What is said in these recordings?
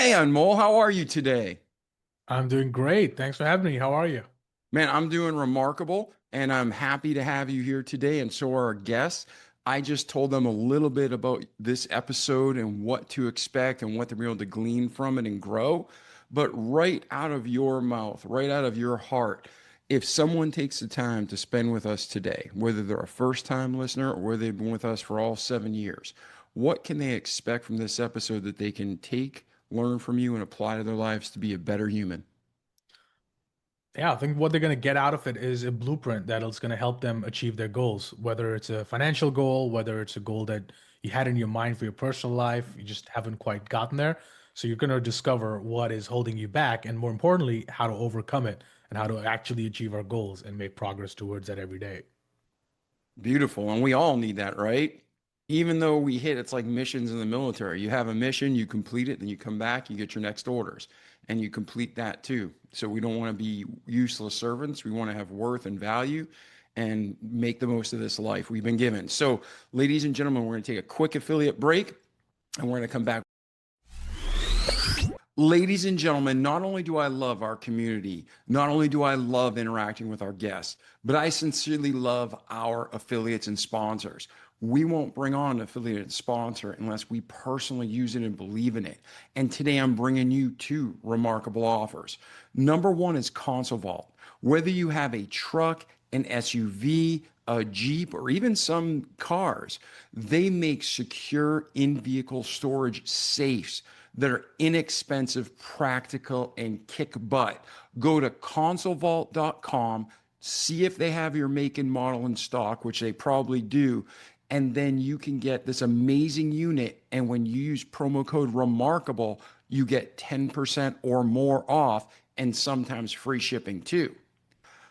Hey, Anmol, how are you today? I'm doing great. Thanks for having me. How are you? Man, I'm doing remarkable, and I'm happy to have you here today, and so are our guests. I just told them a little bit about this episode and what to expect and what to be able to glean from it and grow. But right out of your mouth, right out of your heart, if someone takes the time to spend with us today, whether they're a first-time listener or whether they've been with us for all 7 years, what can they expect from this episode that they can take, learn from you, and apply to their lives to be a better human? Yeah, I think what they're going to get out of it is a blueprint that is going to help them achieve their goals, whether it's a financial goal, whether it's a goal that you had in your mind for your personal life, you just haven't quite gotten there. So you're going to discover what is holding you back, and more importantly, how to overcome it and how to actually achieve our goals and make progress towards that every day. Beautiful. And we all need that, right? Even though we hit, it's like missions in the military. You have a mission, you complete it, then you come back, you get your next orders, and you complete that too. So we don't want to be useless servants. We want to have worth and value and make the most of this life we've been given. So, ladies and gentlemen, we're going to take a quick affiliate break and we're going to come back. Ladies and gentlemen, not only do I love our community, not only do I love interacting with our guests, but I sincerely love our affiliates and sponsors. We won't bring on an affiliate and sponsor unless we personally use it and believe in it. And today I'm bringing you two remarkable offers. Number one is Console Vault. Whether you have a truck, an SUV, a Jeep, or even some cars, they make secure in-vehicle storage safes that are inexpensive, practical, and kick butt. Go to consolevault.com, see if they have your make and model in stock, which they probably do, and then you can get this amazing unit. And when you use promo code REMARKABLE, you get 10% or more off and sometimes free shipping too.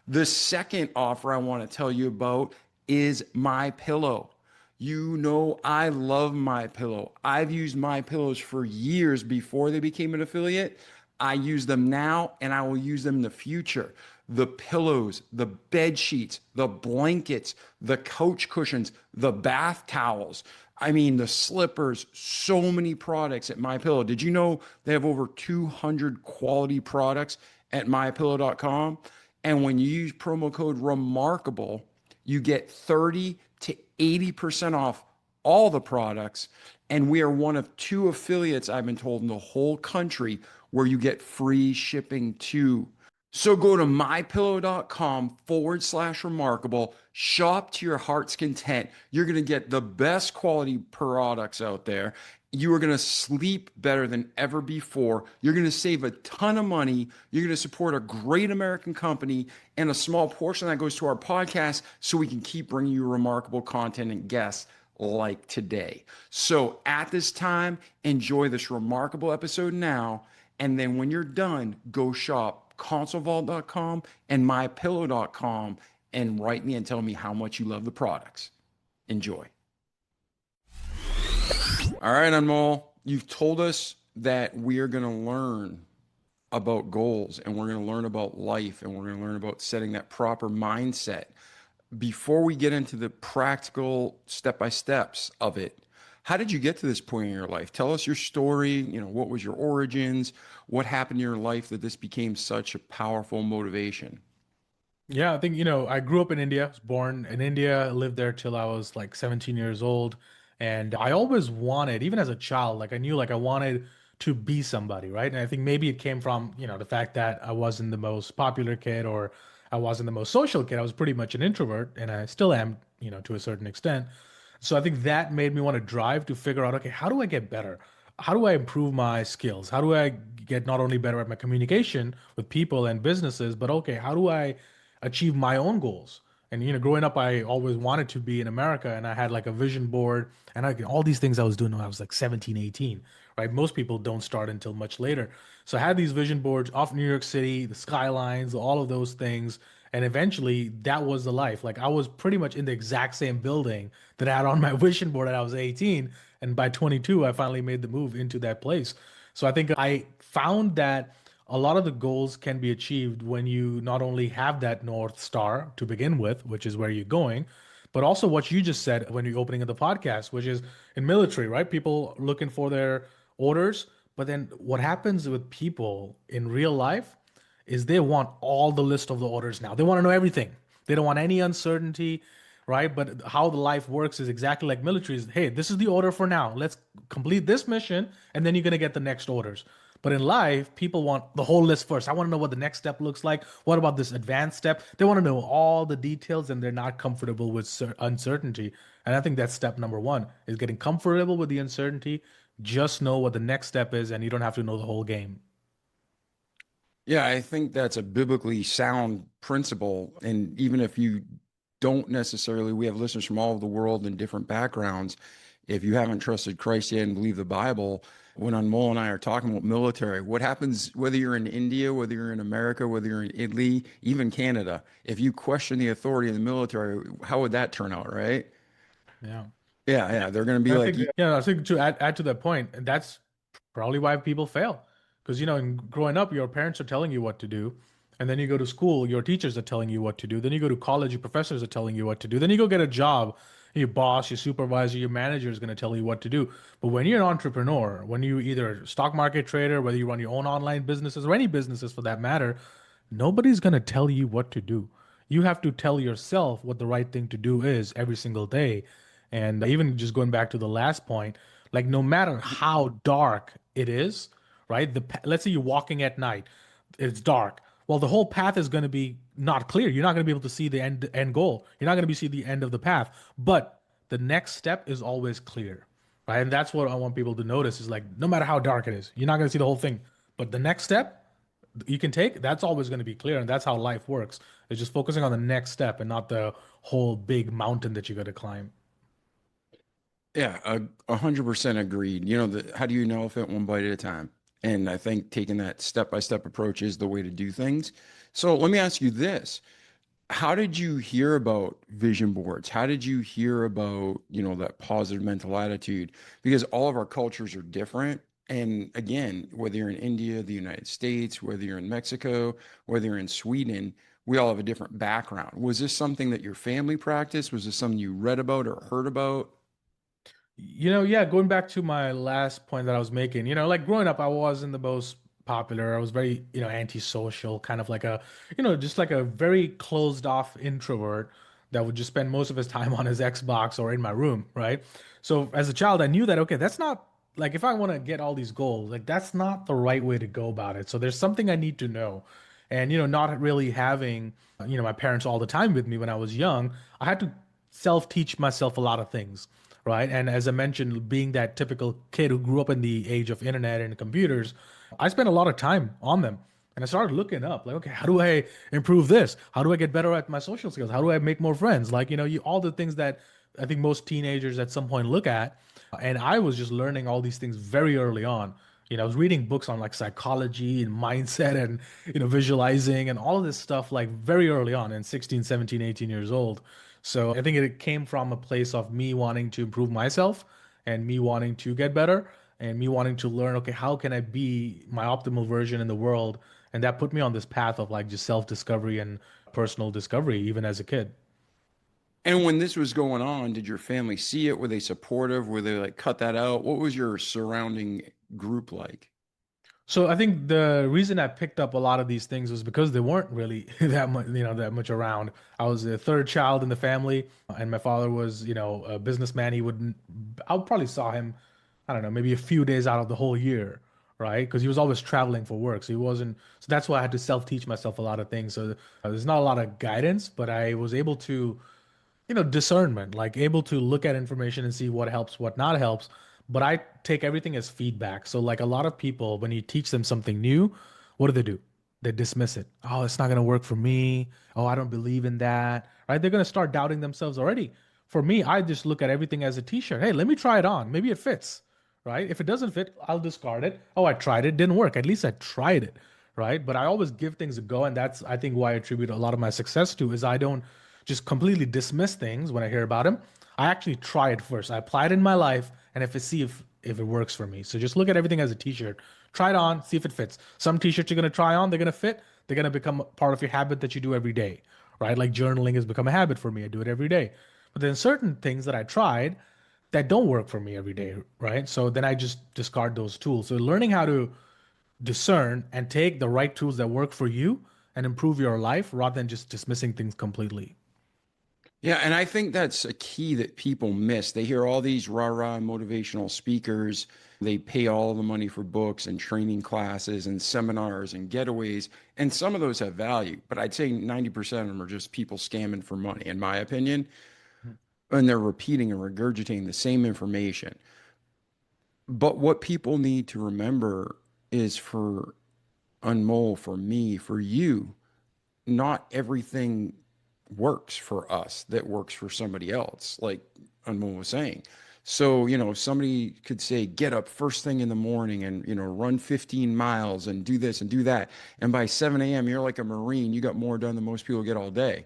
The second offer I want to tell you about is My Pillow. You know I love My Pillow. I've used My Pillows for years before they became an affiliate. I use them now and I will use them in the future. The pillows, the bed sheets, the blankets, the couch cushions, the bath towels. I mean, the slippers, so many products at My Pillow. Did you know they have over 200 quality products at mypillow.com? And when you use promo code REMARKABLE, you get 30 to 80% off all the products. And we are one of two affiliates, I've been told, in the whole country where you get free shipping too. So go to mypillow.com/remarkable, shop to your heart's content. You're going to get the best quality products out there. You are going to sleep better than ever before. You're going to save a ton of money. You're going to support a great American company, and a small portion of that goes to our podcast so we can keep bringing you remarkable content and guests like today. So at this time, enjoy this remarkable episode now. And then when you're done, go shop consolevault.com and mypillow.com and write me and tell me how much you love the products. Enjoy. All right, Anmol, you've told us that we are going to learn about goals and we're going to learn about life and we're going to learn about setting that proper mindset. Before we get into the practical step by steps of it, how did you get to this point in your life? Tell us your story. What was your origins? What happened in your life that this became such a powerful motivation? Yeah, I think, I grew up in India, was born in India, lived there till I was like 17 years old. And I always wanted, even as a child, like I knew like I wanted to be somebody, right? And I think maybe it came from, the fact that I wasn't the most popular kid or I wasn't the most social kid. I was pretty much an introvert and I still am, to a certain extent. So I think that made me want to drive to figure out, okay, how do I get better? How do I improve my skills? How do I get not only better at my communication with people and businesses, but okay, how do I achieve my own goals? And growing up, I always wanted to be in America, and I had like a vision board and all these things I was doing when I was like 17, 18, right? Most people don't start until much later. So I had these vision boards off New York City, the skylines, all of those things. And eventually that was the life. Like I was pretty much in the exact same building that I had on my vision board when I was 18. And by 22, I finally made the move into that place. So I think I found that a lot of the goals can be achieved when you not only have that North Star to begin with, which is where you're going, but also what you just said when you're opening up the podcast, which is in military, right? People looking for their orders, But then what happens with people in real life is they want all the list of the orders now. They want to know everything. They don't want any uncertainty, right? But how the life works is exactly like militaries. Hey, this is the order for now. Let's complete this mission, and then you're gonna get the next orders. But in life, people want the whole list first. I want to know what the next step looks like. What about this advanced step? They want to know all the details, and they're not comfortable with uncertainty. And I think that's step number one is getting comfortable with the uncertainty. Just know what the next step is, and you don't have to know the whole game. Yeah, I think that's a biblically sound principle. And even if you don't necessarily, we have listeners from all over the world and different backgrounds. If you haven't trusted Christ yet and believe the Bible, when Anmol and I are talking about military, what happens whether you're in India, whether you're in America, whether you're in Italy, even Canada, if you question the authority of the military, how would that turn out, right? Yeah. Yeah, they're going to be And like, I think to add to that point, and that's probably why people fail. Because, in growing up, your parents are telling you what to do. And then you go to school, your teachers are telling you what to do. Then you go to college, your professors are telling you what to do. Then you go get a job, your boss, your supervisor, your manager is going to tell you what to do. But when you're an entrepreneur, when you either stock market trader, whether you run your own online businesses or any businesses for that matter, nobody's going to tell you what to do. You have to tell yourself what the right thing to do is every single day. And even just going back to the last point, like no matter how dark it is, right? Let's say you're walking at night, it's dark. Well, the whole path is going to be not clear. You're not going to be able to see the end goal. You're not going to be see the end of the path. But the next step is always clear, right? And that's what I want people to notice is like no matter how dark it is, you're not going to see the whole thing. But the next step you can take, that's always going to be clear. And that's how life works. It's just focusing on the next step and not the whole big mountain that you got to climb. yeah, 100% agreed. How do you know if it one bite at a time? And I think taking that step-by-step approach is the way to do things. So let me ask you this. How did you hear about vision boards? How did you hear about, that positive mental attitude? Because all of our cultures are different. And again, whether you're in India, the United States, whether you're in Mexico, whether you're in Sweden, we all have a different background. Was this something that your family practiced? Was this something you read about or heard about? Yeah, going back to my last point that I was making, like growing up, I wasn't the most popular. I was very, antisocial, kind of like just like a very closed off introvert that would just spend most of his time on his Xbox or in my room, right? So as a child, I knew that, okay, that's not like if I want to get all these goals, like that's not the right way to go about it. So there's something I need to know. And, not really having, my parents all the time with me when I was young, I had to self-teach myself a lot of things, right? And as I mentioned, being that typical kid who grew up in the age of internet and computers, I spent a lot of time on them. And I started looking up, like, okay, how do I improve this? How do I get better at my social skills? How do I make more friends? Like, all the things that I think most teenagers at some point look at. And I was just learning all these things very early on. I was reading books on like psychology and mindset and, visualizing and all of this stuff like very early on in 16, 17, 18 years old. So I think it came from a place of me wanting to improve myself and me wanting to get better and me wanting to learn, okay, how can I be my optimal version in the world? And that put me on this path of like just self-discovery and personal discovery, even as a kid. And when this was going on, did your family see it? Were they supportive? Were they like, cut that out? What was your surrounding group like? So I think the reason I picked up a lot of these things was because they weren't really that much around. I was the third child in the family, and my father was, a businessman. I probably saw him, I don't know, maybe a few days out of the whole year, right? Because he was always traveling for work, so he wasn't. So that's why I had to self-teach myself a lot of things. So there's not a lot of guidance, but I was able to discernment, like able to look at information and see what helps, what not helps. But I take everything as feedback. So, like a lot of people, when you teach them something new, what do they do? They dismiss it. Oh, it's not going to work for me. Oh, I don't believe in that. Right? They're going to start doubting themselves already. For me, I just look at everything as a t-shirt. Hey, let me try it on. Maybe it fits. Right? If it doesn't fit, I'll discard it. Oh, I tried it, didn't work. At least I tried it. Right? But I always give things a go. And that's, I think, why I attribute a lot of my success to is I don't just completely dismiss things when I hear about them. I actually try it first. I apply it in my life, and if it works for me. So just look at everything as a t-shirt. Try it on, see if it fits. Some t-shirts you're gonna try on, they're gonna fit. They're gonna become part of your habit that you do every day, right? Like journaling has become a habit for me. I do it every day. But then certain things that I tried, that don't work for me every day, right? So then I just discard those tools. So learning how to discern and take the right tools that work for you and improve your life rather than just dismissing things completely. Yeah, and I think that's a key that people miss. They hear all these rah-rah motivational speakers. They pay all the money for books and training classes and seminars and getaways, and some of those have value, but I'd say 90% of them are just people scamming for money, in my opinion, and they're repeating and regurgitating the same information. But what people need to remember is for Anmol, for me, for you, not everything works for us that works for somebody else, like Anmol was saying. So, somebody could say, get up first thing in the morning and, run 15 miles and do this and do that. And by 7 a.m., you're like a Marine. You got more done than most people get all day.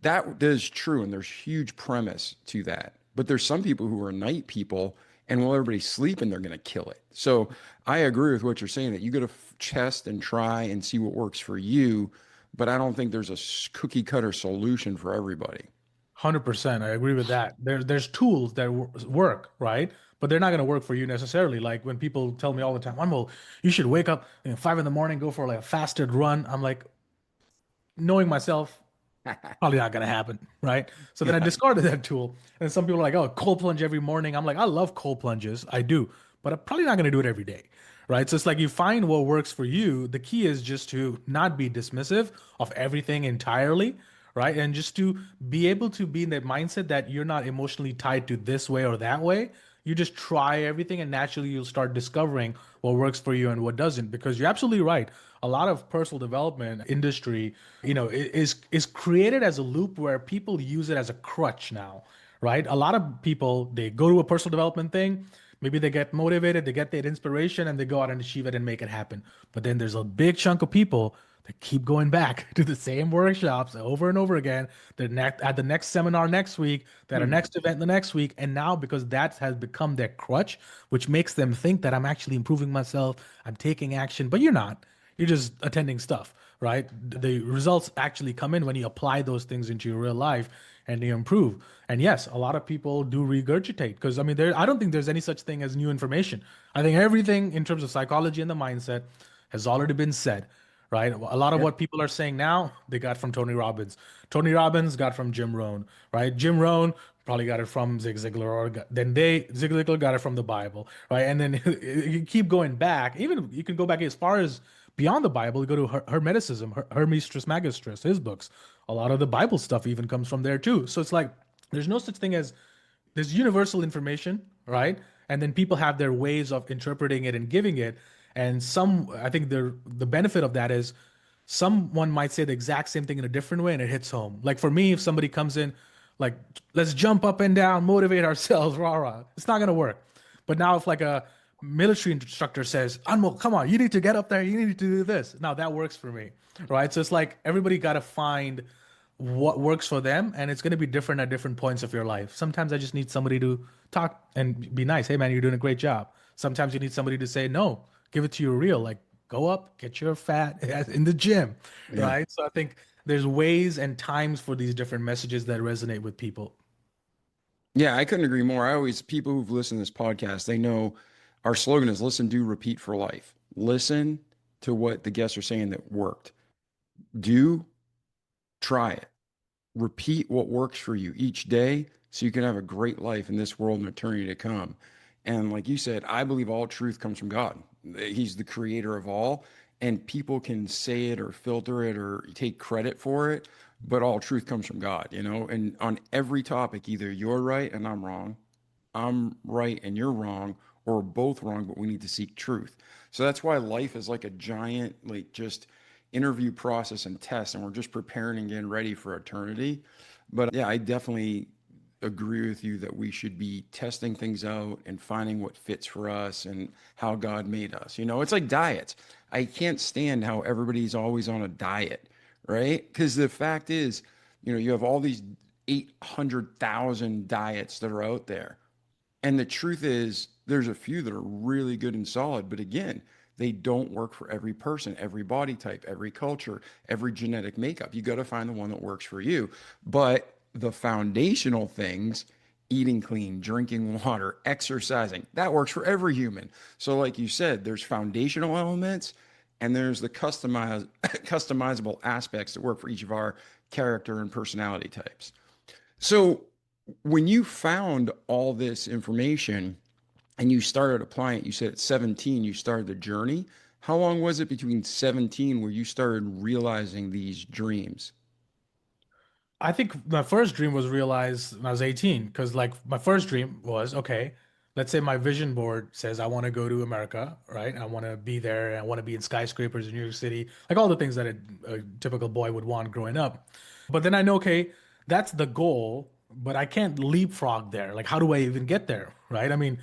That is true. And there's huge premise to that. But there's some people who are night people, and while everybody's sleeping, they're going to kill it. So I agree with what you're saying that you got to test and try and see what works for you. But I don't think there's a cookie cutter solution for everybody. 100%. I agree with that. There's tools that work, right? But they're not going to work for you necessarily. Like when people tell me all the time, well, you should wake up 5 in the morning, go for like a fasted run. I'm like, knowing myself, probably not gonna happen, right? So then I Yeah. discarded that tool. And some people are like, oh, cold plunge every morning. I'm like, I love cold plunges. I do, but I'm probably not gonna do it every day. Right. So it's like you find what works for you. The key is just to not be dismissive of everything entirely, right? And just to be able to be in that mindset that you're not emotionally tied to this way or that way. You just try everything and naturally you'll start discovering what works for you and what doesn't. Because you're absolutely right. A lot of personal development industry, is created as a loop where people use it as a crutch now, right? A lot of people they go to a personal development thing, maybe they get motivated, they get that inspiration, and they go out and achieve it and make it happen. But then there's a big chunk of people that keep going back to the same workshops over and over again. They're at the next seminar next week, at a Hmm. next event the next week, and now because that has become their crutch, which makes them think that I'm actually improving myself, I'm taking action, but you're not. You're just attending stuff, right? The results actually come in when you apply those things into your real life and you improve. And yes, a lot of people do regurgitate because I mean, I don't think there's any such thing as new information. I think everything in terms of psychology and the mindset has already been said, right? A lot of Yep. what people are saying now, they got from Tony Robbins. Tony Robbins got from Jim Rohn, right? Jim Rohn probably got it from Zig Ziglar, or then Zig Ziglar got it from the Bible, right? And then you keep going back. Even you can go back as far as beyond the Bible. You go to Hermeticism, Hermes Trismegistus, his books. A lot of the Bible stuff even comes from there too. So it's like there's no such thing as there's universal information, right? And then people have their ways of interpreting it and giving it. And I think the benefit of that is someone might say the exact same thing in a different way and it hits home. Like for me, if somebody comes in, like, let's jump up and down, motivate ourselves, rah rah, it's not gonna work. But now if like a military instructor says, Anmol, come on, you need to get up there, you need to do this. Now that works for me, right? So it's like everybody got to find what works for them, and it's going to be different at different points of your life. Sometimes I just need somebody to talk and be nice. Hey, man, you're doing a great job. Sometimes you need somebody to say, no, give it to you real. Like, go up, get your fat in the gym, Yeah. right? So I think there's ways and times for these different messages that resonate with people. Yeah, I couldn't agree more. People who've listened to this podcast, they know our slogan is listen, do, repeat for life. Listen to what the guests are saying that worked. Do, try it. Repeat what works for you each day so you can have a great life in this world and eternity to come. And like you said, I believe all truth comes from God. He's the creator of all, and people can say it or filter it or take credit for it, but all truth comes from God, And on every topic, either you're right and I'm right and you're wrong, or we're both wrong, but we need to seek truth. So that's why life is like a giant, like just interview process and test, and we're just preparing and getting ready for eternity. But yeah, I definitely agree with you that we should be testing things out and finding what fits for us and how God made us. It's like diets. I can't stand how everybody's always on a diet, right? Because the fact is, you have all these 800,000 diets that are out there. And the truth is, there's a few that are really good and solid, but again, they don't work for every person, every body type, every culture, every genetic makeup. You got to find the one that works for you. But the foundational things eating clean, drinking water, exercising. That works for every human. So, like you said, there's foundational elements and there's the customizable aspects that work for each of our character and personality types. So, when you found all this information and you started applying it, you said at 17 you started the journey. How long was it between 17 where you started realizing these dreams? I think my first dream was realized when I was 18, because like my first dream was, okay, let's say my vision board says I want to go to America, right? I want to be there and I want to be in skyscrapers in New York City, like all the things that a typical boy would want growing up. But then I know, okay, that's the goal, but I can't leapfrog there. Like, how do I even get there, right? I mean,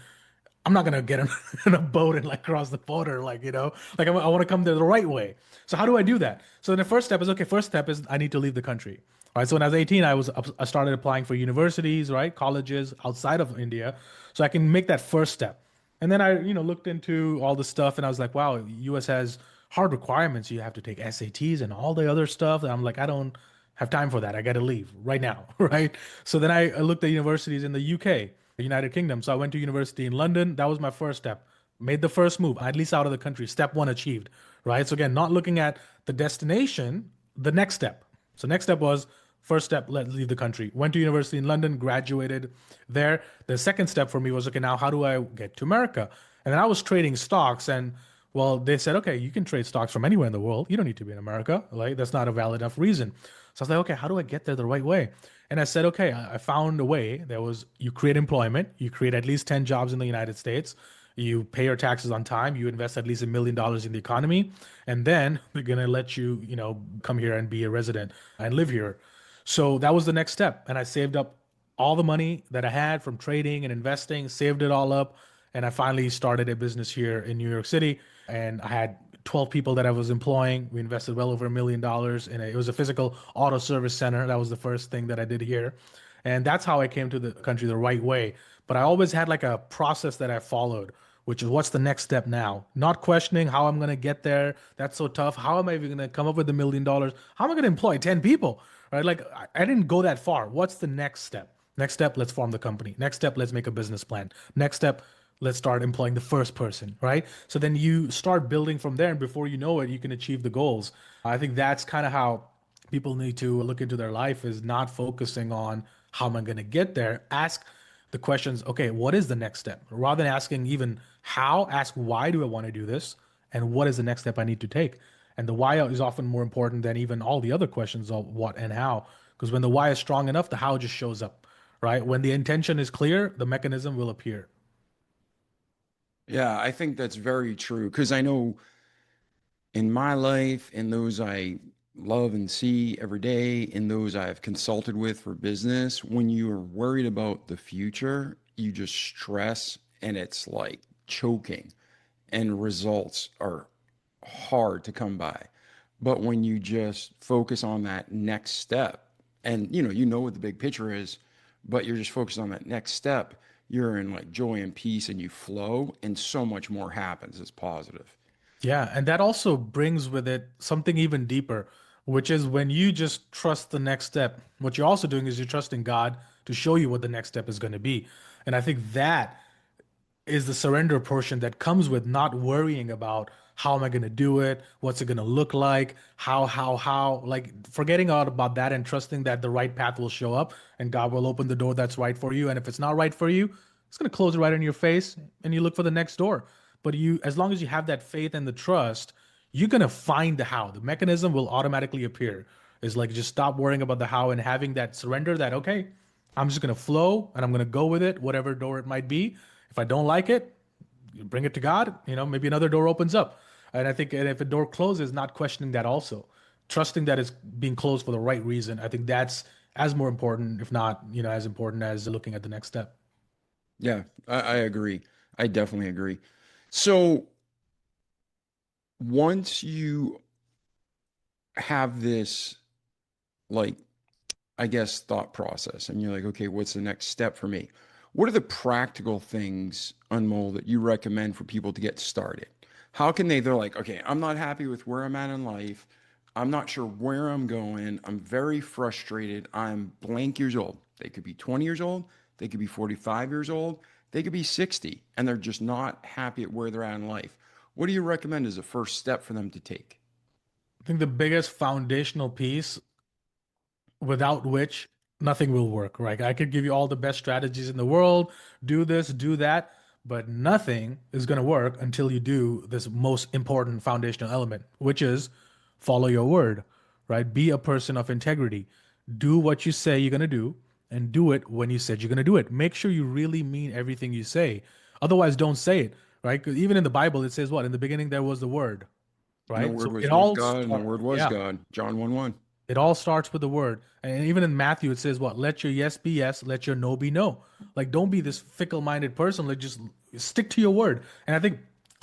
I'm not gonna get in, in a boat and like cross the border, like like I want to come there the right way. So how do I do that? So the first step is okay. First step is I need to leave the country. All right. So when I was 18, I started applying for universities, right, colleges outside of India, so I can make that first step. And then I looked into all the stuff, and I was like, wow, U.S. has hard requirements. You have to take SATs and all the other stuff. And I'm like, I don't have time for that. I got to leave right now, right? So then I looked at universities in the UK, the United Kingdom. So I went to university in London. That was my first step. Made the first move, at least out of the country. Step one achieved, right? So again, not looking at the destination, the next step. So next step was first step, let's leave the country. Went to university in London, graduated there. The second step for me was okay, now how do I get to America? And then I was trading stocks, and well, they said, okay, you can trade stocks from anywhere in the world. You don't need to be in America. Like, that's not a valid enough reason. So I was like, okay, how do I get there the right way? And I said, okay, I found a way. There was, you create employment, you create at least 10 jobs in the United States, you pay your taxes on time, you invest at least $1 million in the economy, and then they're gonna let you, come here and be a resident and live here. So that was the next step. And I saved up all the money that I had from trading and investing, saved it all up, and I finally started a business here in New York City. And I had 12 people that I was employing. We invested well over $1 million, and it was a physical auto service center. That was the first thing that I did here. And that's how I came to the country the right way. But I always had like a process that I followed, which is what's the next step now? Not questioning how I'm going to get there. That's so tough. How am I even going to come up with $1 million? How am I going to employ 10 people? Right? Like I didn't go that far. What's the next step? Next step, let's form the company. Next step, let's make a business plan. Next step, let's start employing the first person, right? So then you start building from there, and before you know it, you can achieve the goals. I think that's kind of how people need to look into their life, is not focusing on how am I going to get there. Ask the questions, okay, what is the next step? Rather than asking even how, ask why do I want to do this? And what is the next step I need to take? And the why is often more important than even all the other questions of what and how. Because when the why is strong enough, the how just shows up, right? When the intention is clear, the mechanism will appear. Yeah, I think that's very true because I know in my life, in those I love and see every day, in those I've consulted with for business, when you are worried about the future, you just stress and it's like choking and results are hard to come by. But when you just focus on that next step and you know what the big picture is, but you're just focused on that next step, you're in like joy and peace and you flow and so much more happens. It's positive. Yeah, and that also brings with it something even deeper, which is when you just trust the next step, what you're also doing is you're trusting God to show you what the next step is going to be. And I think that is the surrender portion that comes with not worrying about how am I going to do it? What's it going to look like? How, like forgetting out about that and trusting that the right path will show up and God will open the door that's right for you. And if it's not right for you, it's going to close it right in your face and you look for the next door. But you, as long as you have that faith and the trust, you're going to find the how. The mechanism will automatically appear. It's like just stop worrying about the how and having that surrender that, okay, I'm just going to flow and I'm going to go with it, whatever door it might be. If I don't like it, you bring it to God, maybe another door opens up. And I think if a door closes, not questioning that also, trusting that it's being closed for the right reason. I think that's as more important, if not, as important as looking at the next step. Yeah, I agree. I definitely agree. So once you have this, like, I guess, thought process, and you're like, okay, what's the next step for me? What are the practical things, Anmol, that you recommend for people to get started? How can they're like, okay, I'm not happy with where I'm at in life. I'm not sure where I'm going. I'm very frustrated. I'm blank years old. They could be 20 years old. they could be 45 years old, they could be 60, and they're just not happy at where they're at in life. What do you recommend as a first step for them to take? I think the biggest foundational piece without which nothing will work, right? I could give you all the best strategies in the world, do this, do that, but nothing is going to work until you do this most important foundational element, which is follow your word, right? Be a person of integrity. Do what you say you're going to do and do it when you said you're going to do it. Make sure you really mean everything you say. Otherwise, don't say it, right? Because even in the Bible, it says what? In the beginning, there was the word, And the right? word So was it with all God, and the starts, word was yeah. God. John 1 1. It all starts with the word. And even in Matthew, it says, what? Let your yes be yes, let your no be no. Like, don't be this fickle minded person. Like, just stick to your word. And I think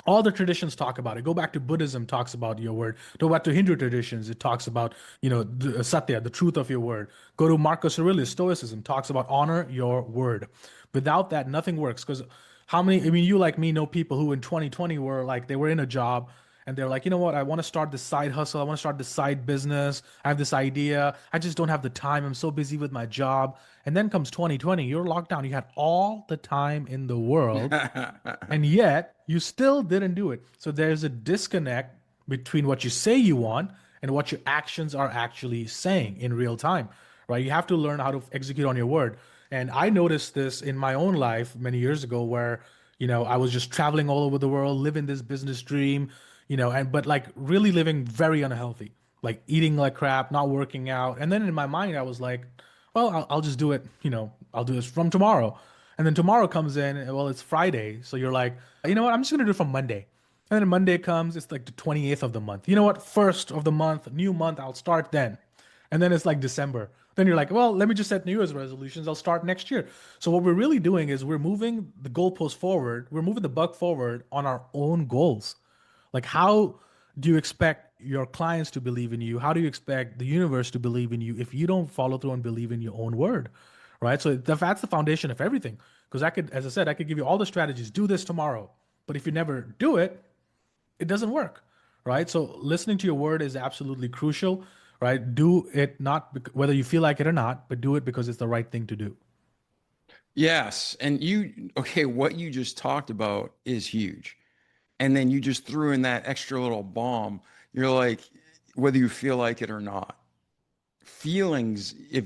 all the traditions talk about it. Go back to Buddhism, talks about your word. Go back to Hindu traditions, it talks about, the satya, the truth of your word. Go to Marcus Aurelius, Stoicism, talks about honor your word. Without that, nothing works. Because how many, I mean, you like me know people who in 2020 were like, they were in a job and they're like, you know what? I want to start this side hustle. I want to start this side business. I have this idea. I just don't have the time. I'm so busy with my job. And then comes 2020, you're locked down. You had all the time in the world, and yet you still didn't do it. So there's a disconnect between what you say you want and what your actions are actually saying in real time, right? You have to learn how to execute on your word. And I noticed this in my own life many years ago where, I was just traveling all over the world, living this business dream, and but like really living very unhealthy, like eating like crap, not working out. And then in my mind, I was like, well, I'll just do it, I'll do this from tomorrow. And then tomorrow comes in, and, well, it's Friday. So you're like, you know what? I'm just going to do it from Monday. And then Monday comes, it's like the 28th of the month. You know what? First of the month, new month, I'll start then. And then it's like December. Then you're like, well, let me just set New Year's resolutions. I'll start next year. So what we're really doing is we're moving the goalpost forward. We're moving the buck forward on our own goals. Like, how do you expect your clients to believe in you? How do you expect the universe to believe in you if you don't follow through and believe in your own word? Right. So that's the foundation of everything. Because I could, as I said, I could give you all the strategies, do this tomorrow. But if you never do it, it doesn't work. Right. So listening to your word is absolutely crucial. Right. Do it not whether you feel like it or not, but do it because it's the right thing to do. Yes. And okay, what you just talked about is huge. And then you just threw in that extra little bomb. You're like, whether you feel like it or not. Feelings, if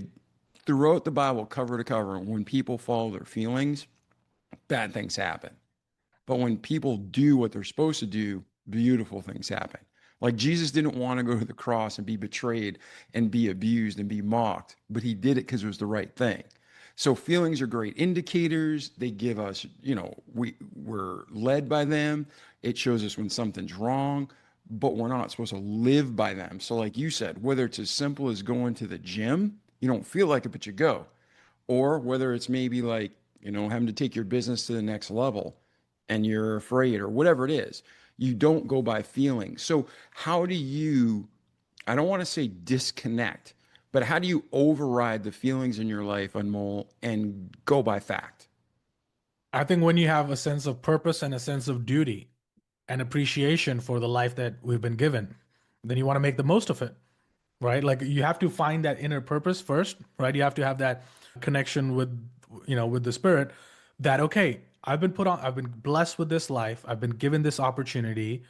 throughout the Bible, cover to cover, when people follow their feelings, bad things happen. But when people do what they're supposed to do, beautiful things happen. Like Jesus didn't want to go to the cross and be betrayed and be abused and be mocked, but he did it because it was the right thing. So feelings are great indicators. They give us, we're led by them. It shows us when something's wrong, but we're not supposed to live by them. So like you said, whether it's as simple as going to the gym, you don't feel like it, but you go, or whether it's maybe like, having to take your business to the next level and you're afraid or whatever it is, you don't go by feelings. So, how do you, I don't want to say disconnect, but how do you override the feelings in your life, Anmol, and go by fact? I think when you have a sense of purpose and a sense of duty and appreciation for the life that we've been given, then you want to make the most of it, right? Like you have to find that inner purpose first, right? You have to have that connection with, with the spirit that, okay, I've been blessed with this life. I've been given this opportunity.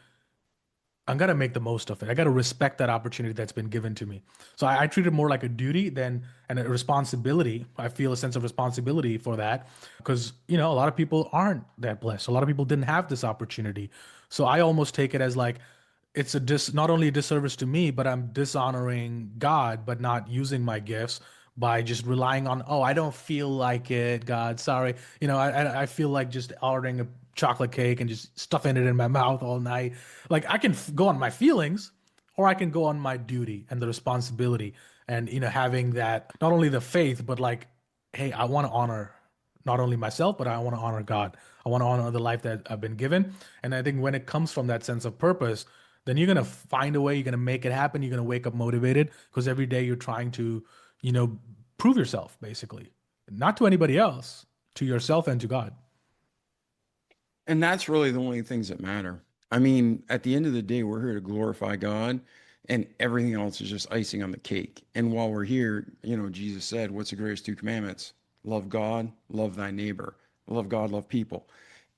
I'm gonna make the most of it. I gotta respect that opportunity that's been given to me. So I treat it more like a duty than and a responsibility. I feel a sense of responsibility for that because a lot of people aren't that blessed. A lot of people didn't have this opportunity. So I almost take it as like it's not only a disservice to me, but I'm dishonoring God, but not using my gifts by just relying on, oh, I don't feel like it, God, sorry. I feel like just ordering a chocolate cake and just stuffing it in my mouth all night. Like I can go on my feelings, or I can go on my duty and the responsibility, and having that not only the faith, but like, hey, I want to honor not only myself, but I want to honor God. I want to honor the life that I've been given. And I think when it comes from that sense of purpose, then you're going to find a way, you're going to make it happen. You're going to wake up motivated because every day you're trying to, you know, prove yourself basically, not to anybody else, to yourself and to God. And that's really the only things that matter. I mean, at the end of the day, we're here to glorify God, and everything else is just icing on the cake. And while we're here, Jesus said, what's the greatest two commandments? love God, love thy neighbor, love God, love people.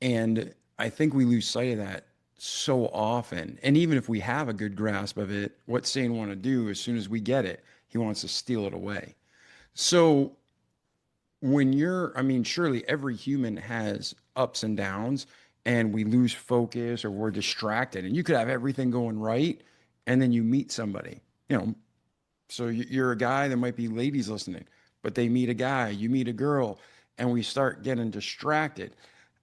And I think we lose sight of that so often. And even if we have a good grasp of it, what Satan want to do as soon as we get it, he wants to steal it away. So when you're, I mean, surely every human has ups and downs, and we lose focus or we're distracted. And you could have everything going right, and then you meet somebody, you know, so you're a guy, there might be ladies listening, but they meet a guy, you meet a girl, and we start getting distracted.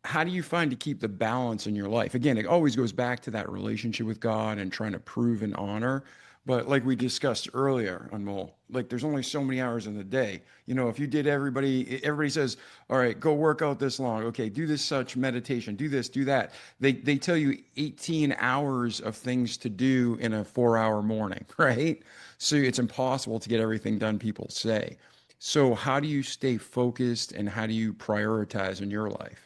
How do you find to keep the balance in your life? Again, it always goes back to that relationship with God and trying to prove and honor. But like we discussed earlier, Anmol, like there's only so many hours in the day. You know, if you did everybody says, all right, go work out this long. Okay, do this such meditation, do this, do that. They tell you 18 hours of things to do in a 4 hour morning, right? So it's impossible to get everything done, people say. So how do you stay focused and how do you prioritize in your life?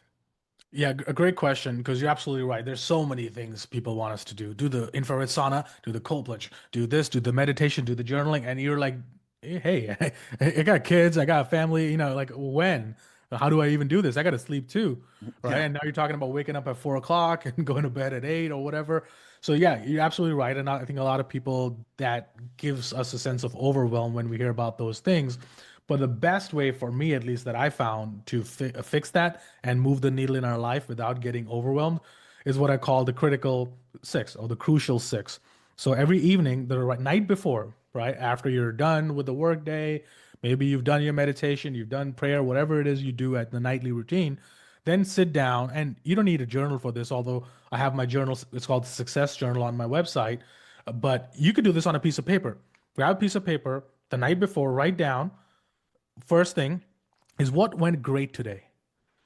Yeah, a great question because you're absolutely right. There's so many things people want us to do. Do the infrared sauna, do the cold plunge, do this, do the meditation, do the journaling, and you're like, hey, I got kids, I got a family, like when? How do I even do this? I got to sleep too, right? Yeah. And now you're talking about waking up at 4 o'clock and going to bed at 8 or whatever. So yeah, you're absolutely right. And I think a lot of people that gives us a sense of overwhelm when we hear about those things. But the best way for me, at least that I found to fix that and move the needle in our life without getting overwhelmed is what I call the critical six or the crucial six. So every evening, the night before, right after you're done with the workday, maybe you've done your meditation, you've done prayer, whatever it is you do at the nightly routine, then sit down and you don't need a journal for this, although I have my journal. It's called the Success Journal on my website. But you could do this on a piece of paper. Grab a piece of paper the night before, write down first thing is what went great today,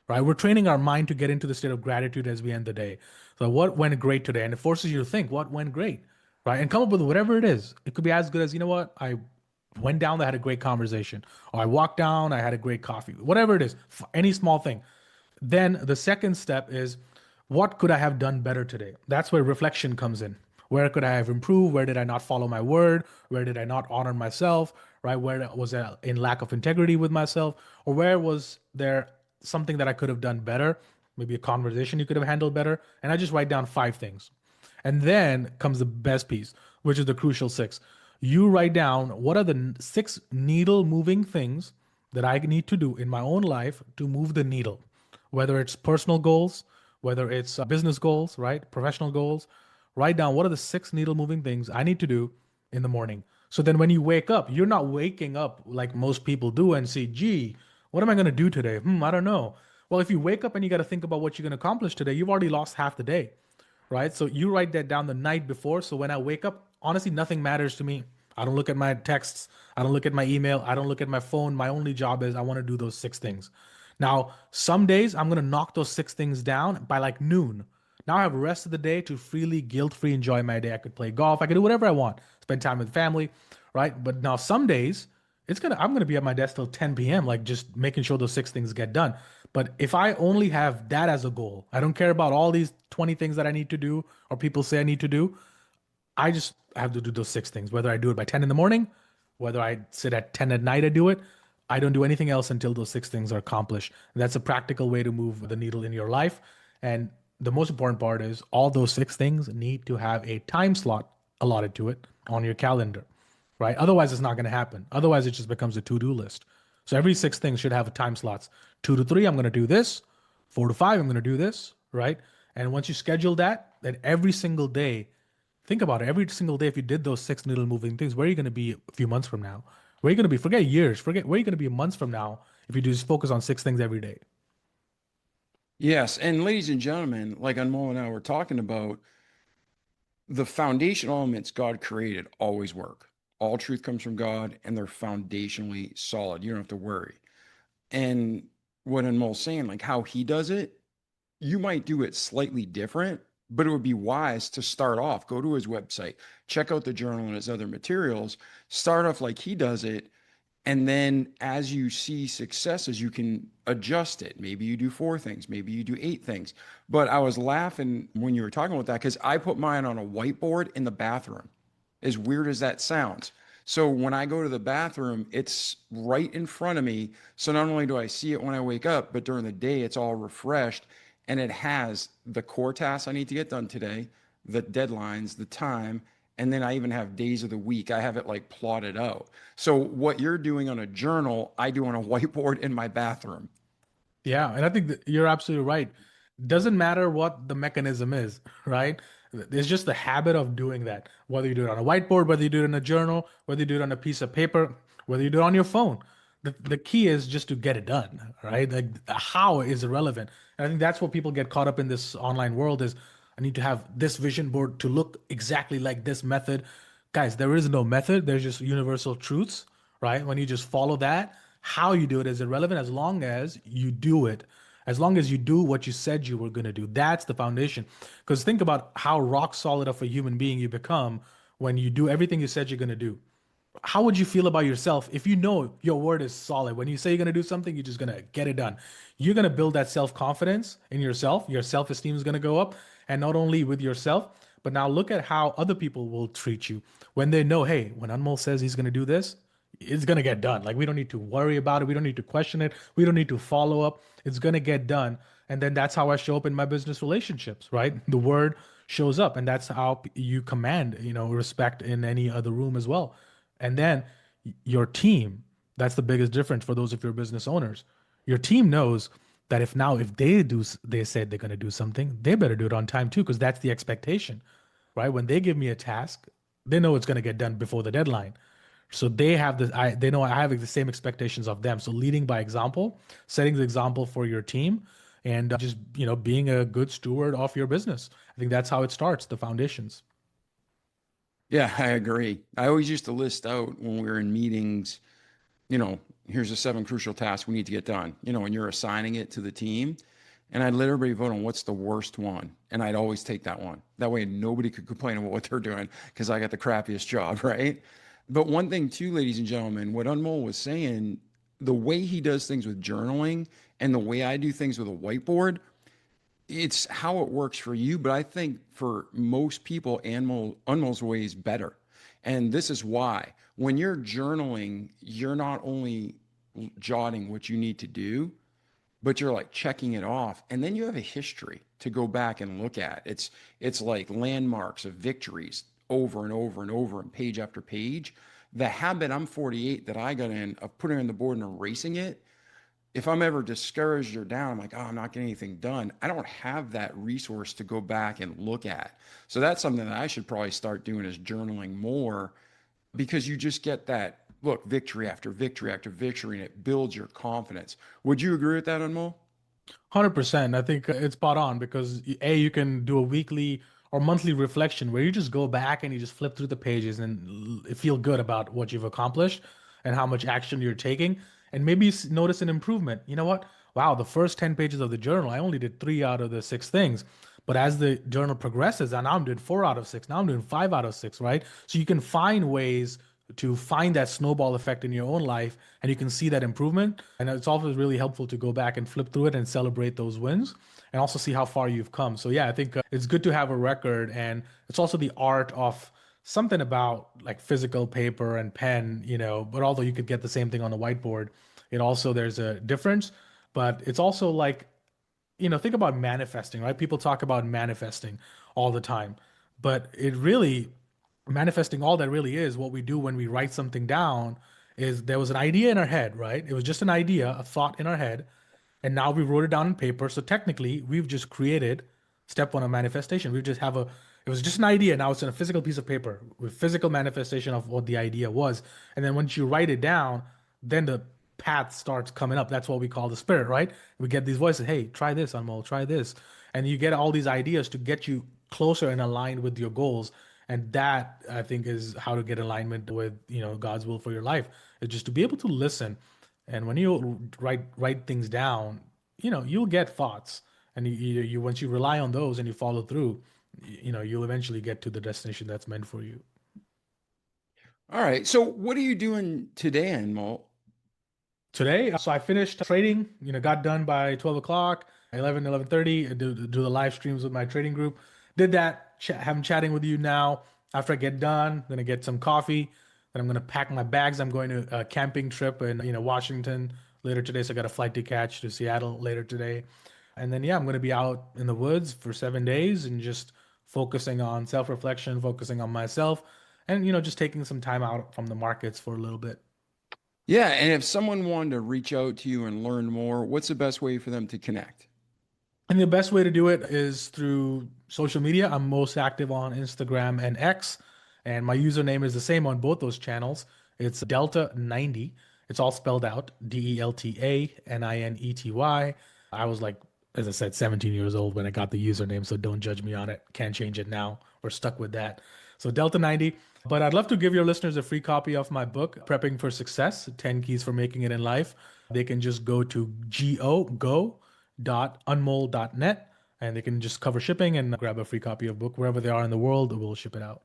right? We're training our mind to get into the state of gratitude as we end the day. So what went great today? And it forces you to think what went great, right? And come up with whatever it is. It could be as good as, you know what? I went down, I had a great conversation. Or I walked down, I had a great coffee. Whatever it is, any small thing. Then the second step is what could I have done better today? That's where reflection comes in. Where could I have improved? Where did I not follow my word? Where did I not honor myself? Right? Where was I in lack of integrity with myself? Or where was there something that I could have done better? Maybe a conversation you could have handled better. And I just write down 5 things. And then comes the best piece, which is the crucial six. You write down what are the six needle moving things that I need to do in my own life to move the needle, whether it's personal goals, whether it's business goals, right? Professional goals. Write down what are the six needle moving things I need to do in the morning. So then when you wake up, you're not waking up like most people do and say, gee, what am I going to do today? I don't know. Well, if you wake up and you got to think about what you're going to accomplish today, you've already lost half the day, right? So you write that down the night before. So when I wake up, honestly, nothing matters to me. I don't look at my texts. I don't look at my email. I don't look at my phone. My only job is I want to do those 6 things. Now, some days I'm going to knock those 6 things down by like noon. Now I have the rest of the day to freely, guilt-free enjoy my day. I could play golf. I could do whatever I want. Spend time with family, right? But now some days I'm gonna be at my desk till 10 p.m. like just making sure those 6 things get done. But if I only have that as a goal, I don't care about all these 20 things that I need to do or people say I need to do. I just have to do those 6 things, whether I do it by 10 in the morning, whether I sit at 10 at night, I do it. I don't do anything else until those 6 things are accomplished. And that's a practical way to move the needle in your life. And the most important part is all those 6 things need to have a time slot allotted to it on your calendar, right? Otherwise, it's not going to happen. Otherwise, it just becomes a to-do list. So every 6 things should have a time slots. 2 to 3, I'm going to do this. 4 to 5, I'm going to do this, right? And once you schedule that, then every single day, think about it. Every single day, if you did those 6 needle moving things, where are you going to be a few months from now? Where are you going to be? Forget years. Forget where are you going to be months from now if you just focus on 6 things every day. Yes. And ladies and gentlemen, like Anmol and I were talking about, the foundation elements God created always work. All truth comes from God and they're foundationally solid. You don't have to worry. And what Anmol's saying, like how he does it, you might do it slightly different, but it would be wise to start off, go to his website, check out the journal and his other materials, start off like he does it. And then as you see successes, you can adjust it. Maybe you do 4 things, maybe you do 8 things. But I was laughing when you were talking about that because I put mine on a whiteboard in the bathroom, as weird as that sounds. So when I go to the bathroom, it's right in front of me. So not only do I see it when I wake up, but during the day, it's all refreshed and it has the core tasks I need to get done today, the deadlines, the time, and then I even have days of the week. I have it like plotted out. So what you're doing on a journal, I do on a whiteboard in my bathroom. Yeah, and I think that you're absolutely right. Doesn't matter what the mechanism is, right? It's just the habit of doing that. Whether you do it on a whiteboard, whether you do it in a journal, whether you do it on a piece of paper, whether you do it on your phone. The key is just to get it done, right? Like the how is irrelevant. And I think that's what people get caught up in this online world is I need to have this vision board to look exactly like this method. Guys, there is no method. There's just universal truths, right? When you just follow that, how you do it is irrelevant as long as you do it. As long as you do what you said you were going to do. That's the foundation. Because think about how rock solid of a human being you become when you do everything you said you're going to do. How would you feel about yourself if you know your word is solid? When you say you're going to do something, you're just going to get it done. You're going to build that self confidence in yourself. Your self esteem is going to go up. And not only with yourself, but now look at how other people will treat you when they know, hey, when Anmol says he's going to do this, it's going to get done. Like we don't need to worry about it. We don't need to question it. We don't need to follow up. It's going to get done. And then that's how I show up in my business relationships, right? The word shows up and that's how you command, respect in any other room as well. And then your team, that's the biggest difference for those of your business owners. Your team knows that if they said they're going to do something, they better do it on time too, because that's the expectation, right? When they give me a task, they know it's going to get done before the deadline. So they know I have the same expectations of them. So leading by example, setting the example for your team, and just being a good steward of your business. I think that's how it starts, the foundations. Yeah, I agree. I always used to list out when we were in meetings, here's the 7 crucial tasks we need to get done, and you're assigning it to the team. And I'd let everybody vote on what's the worst one. And I'd always take that one. That way nobody could complain about what they're doing because I got the crappiest job, right? But one thing too, ladies and gentlemen, what Unmol was saying, the way he does things with journaling and the way I do things with a whiteboard, it's how it works for you. But I think for most people, Unmol's way is better. And this is why. When you're journaling, you're not only jotting what you need to do, but you're like checking it off, and then you have a history to go back and look at. It's like landmarks of victories over and over and over and page after page. The habit, I'm 48, that I got in of putting it on the board and erasing it, if I'm ever discouraged or down, I'm like, oh, I'm not getting anything done. I don't have that resource to go back and look at. So that's something that I should probably start doing, is journaling more, because you just get that, look, victory after victory after victory, and it builds your confidence. Would you agree with that, Anmol? 100%. I think it's spot on because you can do a weekly or monthly reflection where you just go back and you just flip through the pages and feel good about what you've accomplished and how much action you're taking, and maybe notice an improvement. You know what? Wow, the first 10 pages of the journal, I only did 3 out of the 6 things. But as the journal progresses, and now I'm doing 4 out of 6, now I'm doing 5 out of 6, right? So you can find ways to find that snowball effect in your own life and you can see that improvement. And it's always really helpful to go back and flip through it and celebrate those wins and also see how far you've come. So yeah, I think it's good to have a record, and it's also the art of something about like physical paper and pen, but although you could get the same thing on a whiteboard, it also there's a difference, but it's also like think about manifesting, right? People talk about manifesting all the time, but it really, manifesting, all that really is what we do when we write something down is there was an idea in our head, right? It was just an idea, a thought in our head, and now we wrote it down on paper. So technically, we've just created step one of manifestation. We just have it was just an idea. Now it's in a physical piece of paper with physical manifestation of what the idea was. And then once you write it down, then the path starts coming up. That's what we call the spirit, right? We get these voices, hey, try this, Anmol, try this. And you get all these ideas to get you closer and aligned with your goals. And that I think is how to get alignment with, God's will for your life. Is just to be able to listen. And when you write things down, you'll get thoughts. And you once you rely on those and you follow through, you'll eventually get to the destination that's meant for you. All right. So what are you doing today, Anmol? Today, so I finished trading, got done by 12 o'clock, 11:30. Do the live streams with my trading group. Did that, I'm chatting with you now. After I get done, gonna get some coffee, Then I'm going to pack my bags. I'm going to a camping trip in, Washington later today. So I got a flight to catch to Seattle later today. And then, yeah, I'm going to be out in the woods for 7 days and just focusing on self-reflection, focusing on myself, and, just taking some time out from the markets for a little bit. Yeah, and if someone wanted to reach out to you and learn more, what's the best way for them to connect? And the best way to do it is through social media. I'm most active on Instagram and X, and my username is the same on both those channels. It's Delta90. It's all spelled out DELTA NINETY. I was like, as I said, 17 years old when I got the username, so don't judge me on it. Can't change it now. We're stuck with that. So Delta90. But I'd love to give your listeners a free copy of my book, Prepping for Success 10 Keys for Making It in Life. They can just go to go.unmol.net and they can just cover shipping and grab a free copy of book wherever they are in the world. We'll ship it out.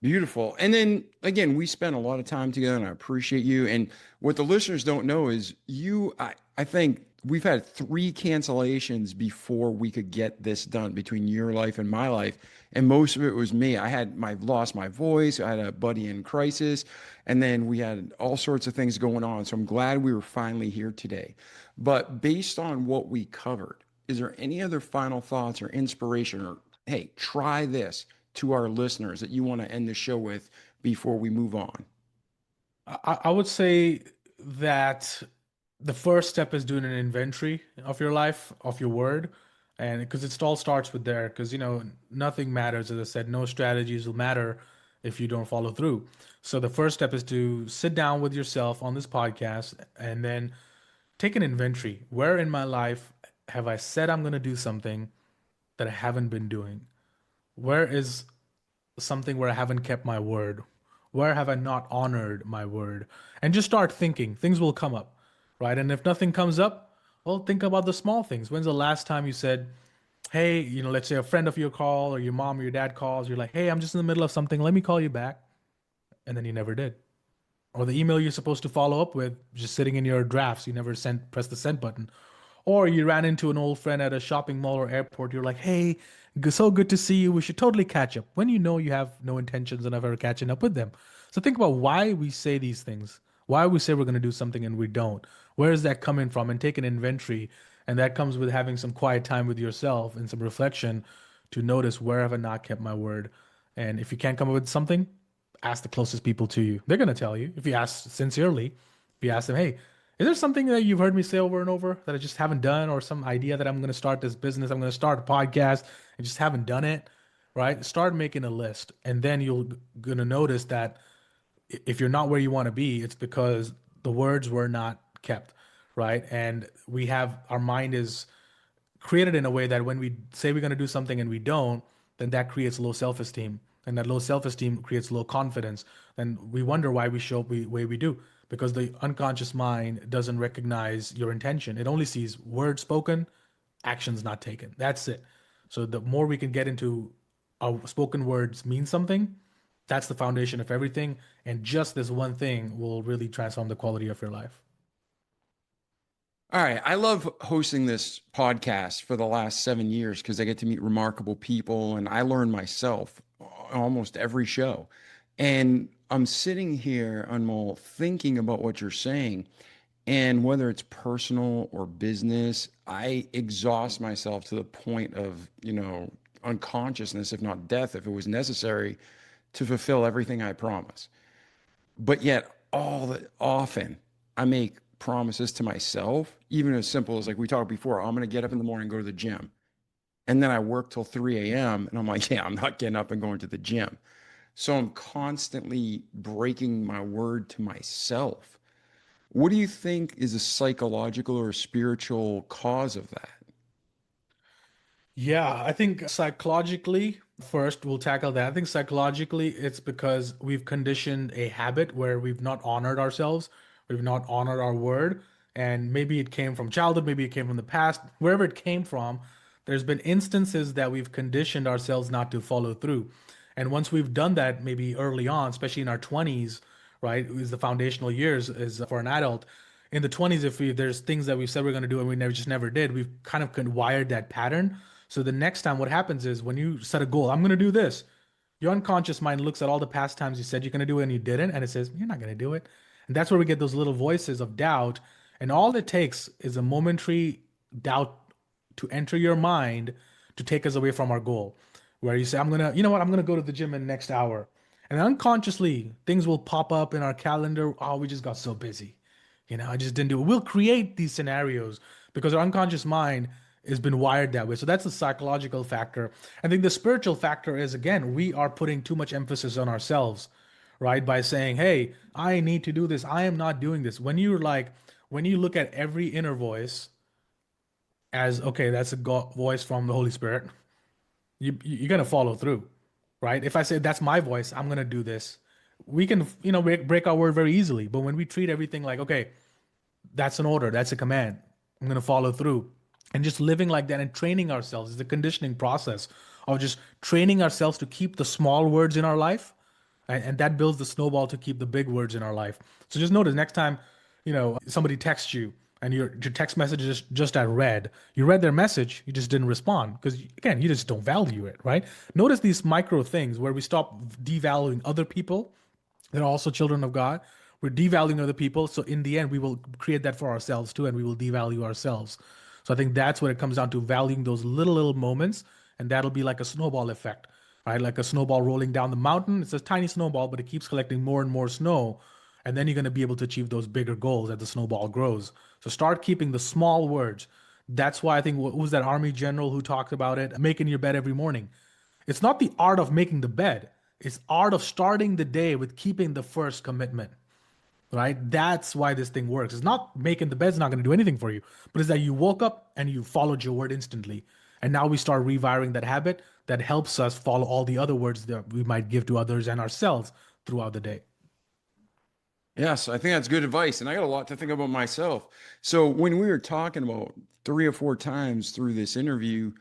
Beautiful. And then again, we spent a lot of time together and I appreciate you. And what the listeners don't know is I think we've had three cancellations before we could get this done between your life and my life. And most of it was me. Lost my voice. I had a buddy in crisis. And then we had all sorts of things going on. So I'm glad we were finally here today. But based on what we covered, is there any other final thoughts or inspiration or, hey, try this to our listeners that you want to end the show with before we move on? I would say that the first step is doing an inventory of your life, of your word. And because it all starts with there, because, nothing matters. As I said, no strategies will matter if you don't follow through. So the first step is to sit down with yourself on this podcast and then take an inventory. Where in my life have I said I'm going to do something that I haven't been doing? Where is something where I haven't kept my word? Where have I not honored my word? And just start thinking. Things will come up, right? And if nothing comes up, well, think about the small things. When's the last time you said, hey, let's say a friend of your call or your mom or your dad calls, you're like, hey, I'm just in the middle of something. Let me call you back. And then you never did. Or the email you're supposed to follow up with just sitting in your drafts, you never sent press the send button. Or you ran into an old friend at a shopping mall or airport, you're like, hey, so good to see you, we should totally catch up, when you know you have no intentions of ever catching up with them. So think about why we say these things, why we say we're going to do something and we don't. Where is that coming from? And take an inventory. And that comes with having some quiet time with yourself and some reflection to notice, where have I not kept my word? And if you can't come up with something, ask the closest people to you. They're going to tell you. If you ask sincerely, if you ask them, hey, is there something that you've heard me say over and over that I just haven't done, or some idea that I'm going to start this business, I'm going to start a podcast and just haven't done it, right? Start making a list. And then you're going to notice that if you're not where you want to be, it's because the words were not kept, right? And our mind is created in a way that when we say we're going to do something and we don't, then that creates low self-esteem. And that low self-esteem creates low confidence. And we wonder why we show up the way we do, because the unconscious mind doesn't recognize your intention. It only sees words spoken, actions not taken. That's it. So the more we can get into our spoken words mean something, that's the foundation of everything. And just this one thing will really transform the quality of your life. All right. I love hosting this podcast for the last 7 years because I get to meet remarkable people and I learn myself almost every show. And I'm sitting here, Anmol, thinking about what you're saying. And whether it's personal or business, I exhaust myself to the point of, unconsciousness, if not death, if it was necessary to fulfill everything I promise. But yet, all that often, I make promises to myself, even as simple as like we talked before, I'm going to get up in the morning and go to the gym. And then I work till 3 a.m. and I'm like, yeah, I'm not getting up and going to the gym. So I'm constantly breaking my word to myself. What do you think is a psychological or spiritual cause of that? Yeah, I think psychologically, first we'll tackle that. I think psychologically, it's because we've conditioned a habit where we've not honored ourselves, we've not honored our word, and maybe it came from childhood, maybe it came from the past, wherever it came from, there's been instances that we've conditioned ourselves not to follow through. And once we've done that, maybe early on, especially in our 20s, right, is the foundational years is for an adult. In the 20s, if there's things that we said we're going to do and we never did, we've kind of wired that pattern. So the next time what happens is when you set a goal, I'm going to do this, Your unconscious mind looks at all the past times you said you're going to do it and you didn't, and it says, you're not going to do it. And that's where we get those little voices of doubt. And all it takes is a momentary doubt to enter your mind to take us away from our goal. Where you say, I'm going to, you know what, I'm going to go to the gym in the next hour. And unconsciously, things will pop up in our calendar. Oh, we just got so busy. I just didn't do it. We'll create these scenarios because our unconscious mind has been wired that way. So that's the psychological factor. I think the spiritual factor is, again, we are putting too much emphasis on ourselves, right? By saying, hey, I need to do this. I am not doing this. When you look at every inner voice as, okay, that's a voice from the Holy Spirit, you're going to follow through, right? If I say that's my voice, I'm going to do this. We can, break our word very easily. But when we treat everything like, okay, that's an order, that's a command, I'm going to follow through. And just living like that and training ourselves is the conditioning process of just training ourselves to keep the small words in our life. And that builds the snowball to keep the big words in our life. So just notice next time, somebody texts you and your text message is just at read. You read their message, you just didn't respond because, again, you just don't value it, right? Notice these micro things where we stop devaluing other people. They're also children of God. We're devaluing other people. So in the end, we will create that for ourselves too, and we will devalue ourselves. So I think that's what it comes down to, valuing those little moments, and that'll be like a snowball effect, right? Like a snowball rolling down the mountain. It's a tiny snowball, but it keeps collecting more and more snow. And then you're going to be able to achieve those bigger goals as the snowball grows. So start keeping the small words. That's why I think, what was that army general who talked about it? Making your bed every morning. It's not the art of making the bed. It's art of starting the day with keeping the first commitment, right? That's why this thing works. It's not making the bed's not going to do anything for you, but it's that you woke up and you followed your word instantly. And now we start rewiring that habit that helps us follow all the other words that we might give to others and ourselves throughout the day. Yes, I think that's good advice. And I got a lot to think about myself. So when we were talking about 3 or 4 times through this interview,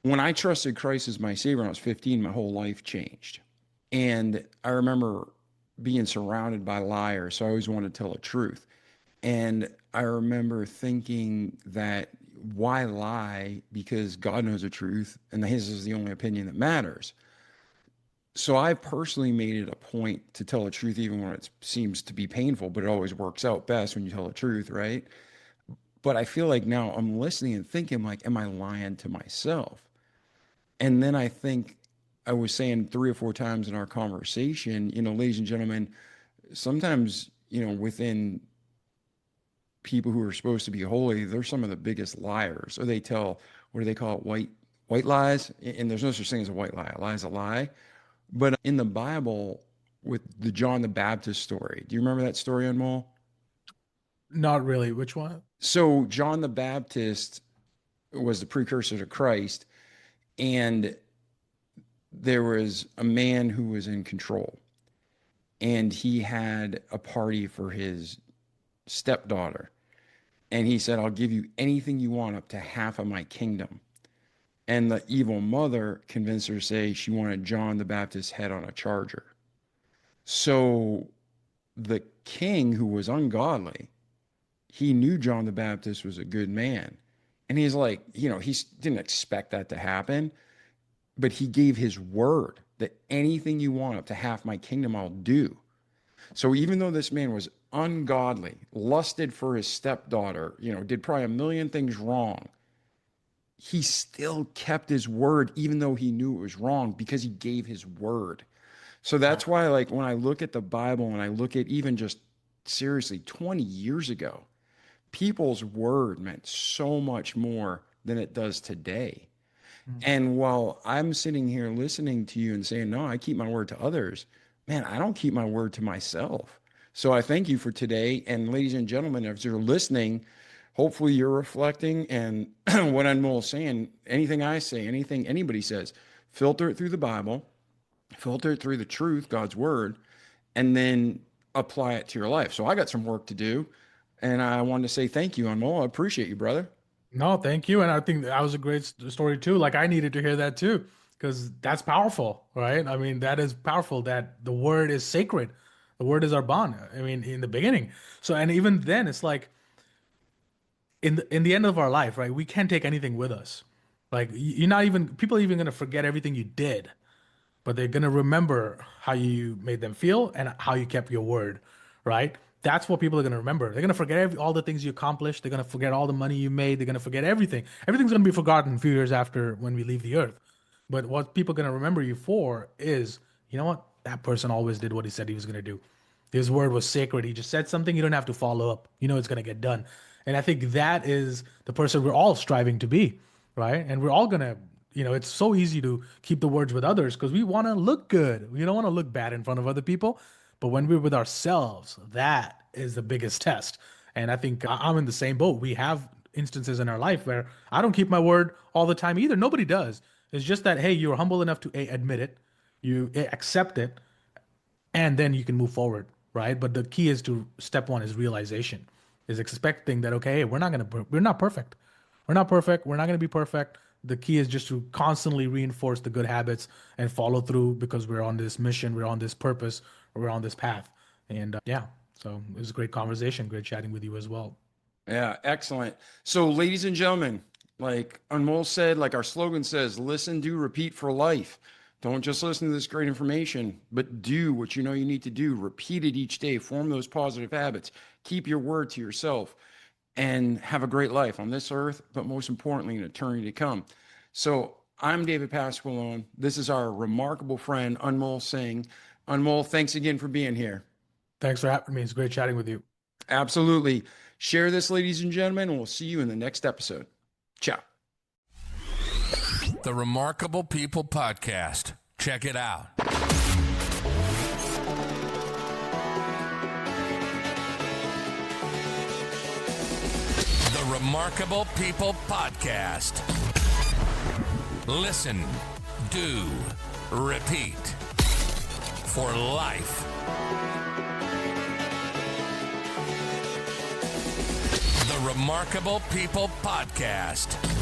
when I trusted Christ as my savior when I was 15, my whole life changed. And I remember being surrounded by liars. So I always wanted to tell the truth. And I remember thinking that why lie? Because God knows the truth and his is the only opinion that matters. So I personally made it a point to tell the truth, even when it seems to be painful, but it always works out best when you tell the truth, right? But I feel like now I'm listening and thinking, like, am I lying to myself? And then I think I was saying 3 or 4 times in our conversation, ladies and gentlemen, sometimes, within people who are supposed to be holy, they're some of the biggest liars. Or they tell, what do they call it? White lies. And there's no such thing as a white lie. A lie is a lie. But in the Bible, with the John the Baptist story, do you remember that story, Anmol? Not really. Which one? So John the Baptist was the precursor to Christ, and there was a man who was in control, and he had a party for his stepdaughter, and he said, I'll give you anything you want, up to half of my kingdom. And the evil mother convinced her to say she wanted John the Baptist's head on a charger. So the king, who was ungodly, he knew John the Baptist was a good man. And he's like, he didn't expect that to happen, but he gave his word that anything you want, up to half my kingdom, I'll do. So even though this man was ungodly, lusted for his stepdaughter, did probably a million things wrong, he still kept his word, even though he knew it was wrong, because he gave his word. So that's why, like, when I look at the Bible and I look at even just seriously 20 years ago, people's word meant so much more than it does today. And while I'm sitting here listening to you and saying, no, I keep my word to others, man, I don't keep my word to myself. So I thank you for today. And ladies and gentlemen, if you're listening, hopefully you're reflecting. And what Anmol is saying, anything I say, anything anybody says, filter it through the Bible, filter it through the truth, God's word, and then apply it to your life. So I got some work to do. And I wanted to say thank you, Anmol. I appreciate you, brother. No, thank you. And I think that was a great story too. Like I needed to hear that too, because that's powerful, right? I mean, that is powerful that the word is sacred. The word is our bond. I mean, in the beginning. So, and even then, it's like in the end of our life, right? We can't take anything with us. Like you're not even people are even gonna forget everything you did. but they're going to remember how you made them feel and how you kept your word, right? That's what people are going to remember. They're going to forget all the things you accomplished. They're going to forget all the money you made. They're going to forget everything. Everything's going to be forgotten a few years after when we leave the earth. But what people are going to remember you for is, you know what? That person always did what he said he was going to do. His word was sacred. He just said something. You don't have to follow up. You know it's going to get done. And I think that is the person we're all striving to be, right? And we're all going to, it's so easy to keep the words with others because we want to look good. We don't want to look bad in front of other people. But when we're with ourselves, that is the biggest test. And I think I'm in the same boat. We have instances in our life where I don't keep my word all the time either. Nobody does. It's just that, hey, you're humble enough to admit it, you accept it, and then you can move forward, right? But the key is to step one is realization, is expecting that, okay, we're not perfect. We're not perfect. We're not going to be perfect. The key is just to constantly reinforce the good habits and follow through because we're on this mission, we're on this purpose, we're on this path. And yeah, so it was a great conversation. Great chatting with you as well. Yeah, excellent. So, ladies and gentlemen, like Anmol said, like our slogan says, listen, do, repeat for life. Don't just listen to this great information, but do what you know you need to do. Repeat it each day. Form those positive habits. Keep your word to yourself and have a great life on this earth, but most importantly, in eternity to come. So I'm David Pasqualone. This is our remarkable friend, Anmol Singh. Anmol, thanks again for being here. Thanks for having me. It's great chatting with you. Absolutely. Share this, ladies and gentlemen, and we'll see you in the next episode. Ciao. The Remarkable People Podcast. Check it out. The Remarkable People Podcast. Listen, do, repeat for life. The Remarkable People Podcast.